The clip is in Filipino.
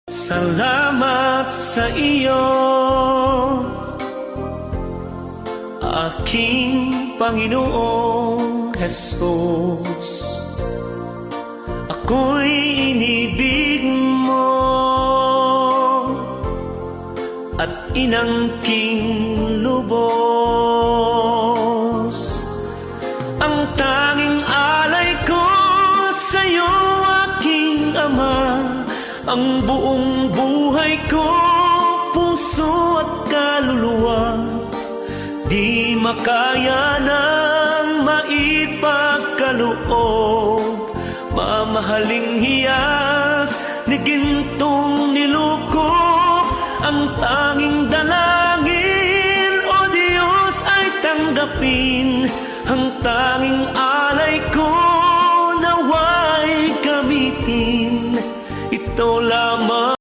Salamat sa iyo, aking Panginoong Jesus. Ako'y inibig mo at inangking lubos. Ang tanging alay ko sa'yo, aking Ama, ang buong buhay ko, puso at kaluluwa, di makaya ng maipagkaloob. Mamahaling hiyas ni gintong nilukob, ang tanging dalangin, O Diyos, ay tanggapin. Ang tanging